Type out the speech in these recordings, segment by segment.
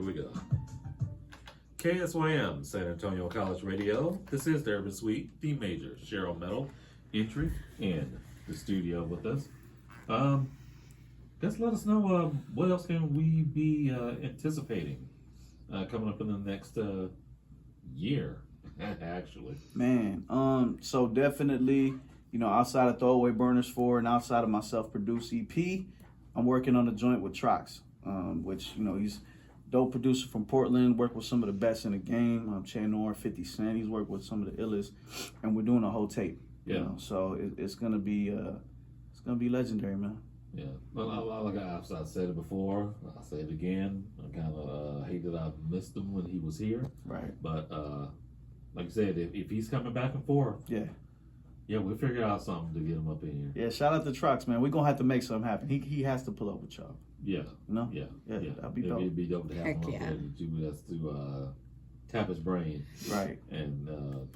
we go. KSYM, San Antonio College Radio. This is the Urban Suite, the major. Cheryl Metal, Intre, in the studio with us. Just let us know what else can we be anticipating coming up in the next year, actually. Man, so definitely, outside of Throwaway Burners 4 and outside of my self-produced EP, I'm working on a joint with Trox, which, he's dope producer from Portland, worked with some of the best in the game, Chanor, 50 Cent, he's worked with some of the illest, and we're doing a whole tape. Yeah. So it's gonna be legendary, man. Yeah. Well, like I've said it before, I'll say it again. I kind of hate that I missed him when he was here. Right. But like I said, if he's coming back and forth, yeah, we'll figure out something to get him up in here. Yeah, shout out to Trox, man. We're gonna have to make something happen. He has to pull up with y'all. Yeah. Yeah. That'd be dope. It'd be dope to have him up there to tap his brain, right, and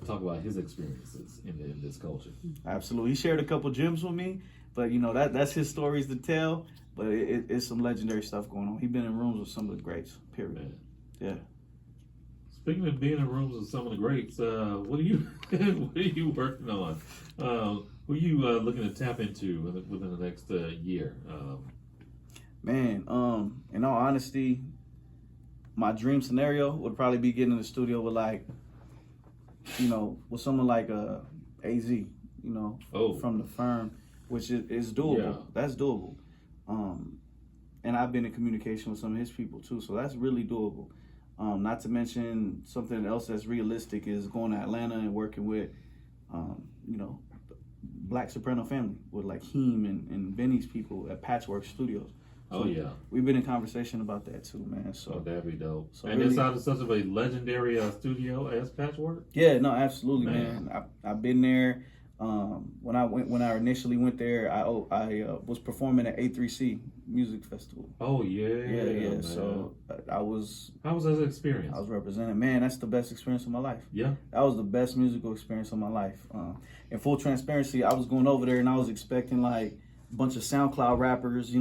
talk about his experiences in this culture. Absolutely, he shared a couple gems with me, but that's his stories to tell. But it's some legendary stuff going on. He's been in rooms with some of the greats. Period. Man. Yeah. Speaking of being in rooms with some of the greats, what are you working on? Who are you looking to tap into within the next year? Man, in all honesty, my dream scenario would probably be getting in the studio with with someone like AZ, from the firm, which is doable. Yeah. That's doable. And I've been in communication with some of his people too, so that's really doable. Not to mention something else that's realistic is going to Atlanta and working with, Black Soprano Family with like Heem and Benny's people at Patchwork Studios. So we've been in conversation about that too, man. So that'd be dope. So and really, inside of such of a legendary studio as Patchwork. Yeah, no, absolutely, man. I've been there. When I initially went there, I was performing at A3C Music Festival. Oh yeah. Man. So How was that experience? I was representing. Man, that's the best experience of my life. Yeah. That was the best musical experience of my life. In full transparency, I was going over there and I was expecting like a bunch of SoundCloud rappers.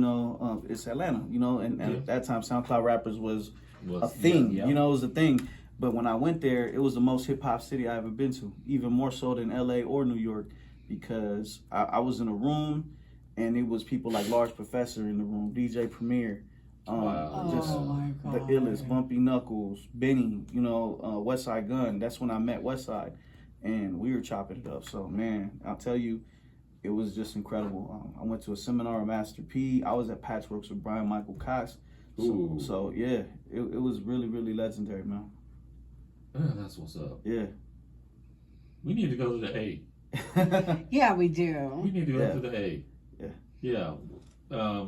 It's Atlanta. And at that time, SoundCloud rappers was a thing. Yeah. It was a thing. But when I went there, it was the most hip-hop city I ever been to, even more so than LA or New York, because I was in a room and it was people like Large Professor in the room, DJ Premier, just the illest, Bumpy Knuckles, Benny, Westside Gun. That's when I met Westside, and we were chopping it up. So, man, I'll tell you, it was just incredible. I went to a seminar with Master P. I was at Patchworks with Brian Michael Cox. So yeah, it was really, really legendary, man. That's what's up. Yeah. We need to go to the A. Yeah, we do. We need to go to the A. Yeah.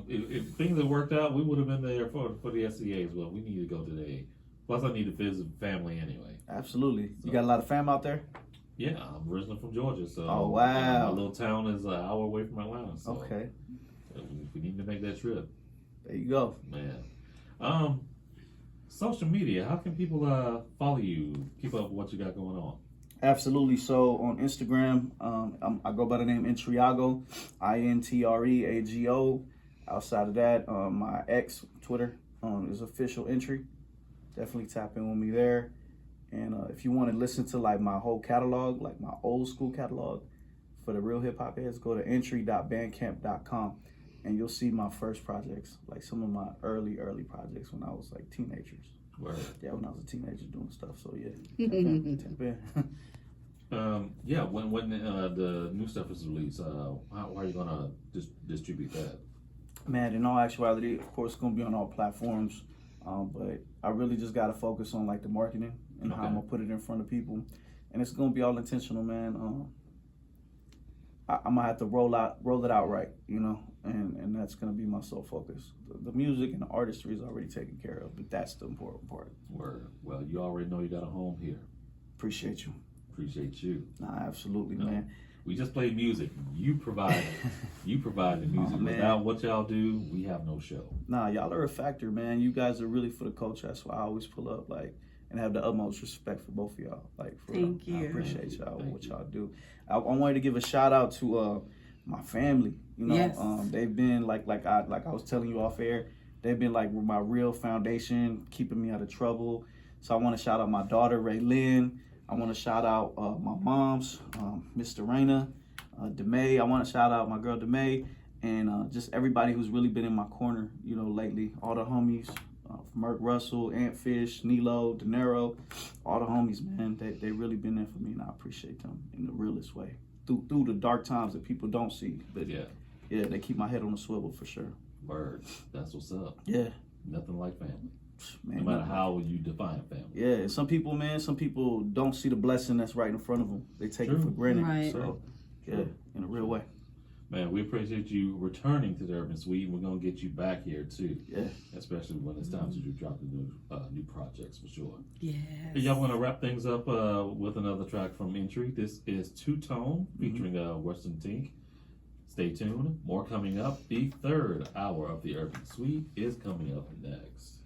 If things had worked out, we would have been there for the SCA as well. We need to go to the A. Plus, I need to visit family anyway. Absolutely. So, you got a lot of fam out there? Yeah, I'm originally from Georgia, so oh wow, my little town is an hour away from Atlanta. So okay. We need to make that trip. There you go, man. Social media, how can people follow you, keep up with what you got going on? Absolutely. So on Instagram, I go by the name Intriago, INTREAGO. Outside of that, my ex Twitter is official Intre. Definitely tap in with me there. And if you want to listen to like my whole catalog, like my old school catalog for the real hip hop heads, go to intre.bandcamp.com. And you'll see my first projects, like some of my early projects when I was like teenagers. Word. Yeah, when I was a teenager doing stuff. So yeah, tap in. Yeah, when the new stuff is released, how are you gonna distribute that? Man, in all actuality, of course, it's gonna be on all platforms. But I really just gotta focus on like the marketing and how I'm gonna put it in front of people, and it's gonna be all intentional, man. I'm gonna have to roll it out right, and that's gonna be my sole focus. The music and the artistry is already taken care of, but that's the important part. Word. Well, you already know you got a home here. Appreciate you. Appreciate you. Nah, absolutely, man. We just play music. You provide the music. Without what y'all do, we have no show. Nah, y'all are a factor, man. You guys are really for the culture. That's why I always pull up, and have the utmost respect for both of y'all. Thank you. I appreciate y'all and what y'all do. I wanted to give a shout out to my family. Yes. They've been like I was telling you off air. They've been like my real foundation, keeping me out of trouble. So I want to shout out my daughter, Raylyn. I want to shout out my moms, Mr. Raina, DeMay. I want to shout out my girl DeMay, and just everybody who's really been in my corner, you know, lately. All the homies, Merk Russell, Antfish, Nilo, De Niro, all the homies, man. They really been there for me, and I appreciate them in the realest way. Through the dark times that people don't see. But Yeah. yeah, they keep my head on the swivel for sure. Word. That's what's up. Yeah. Nothing like family. Man, No matter how you define family. yeah, and some people, man, don't see the blessing that's right in front of them. They take it True. for granted. Right. So, yeah, True. in a real way. Man, we appreciate you returning to the Urban Suite. We're gonna get you back here too. Yeah. Especially when it's time to drop the new projects for sure. Yes. Hey, y'all want to wrap things up with another track from Intre. This is Two Tone featuring Western Tink. Stay tuned. More coming up. The third hour of the Urban Suite is coming up next.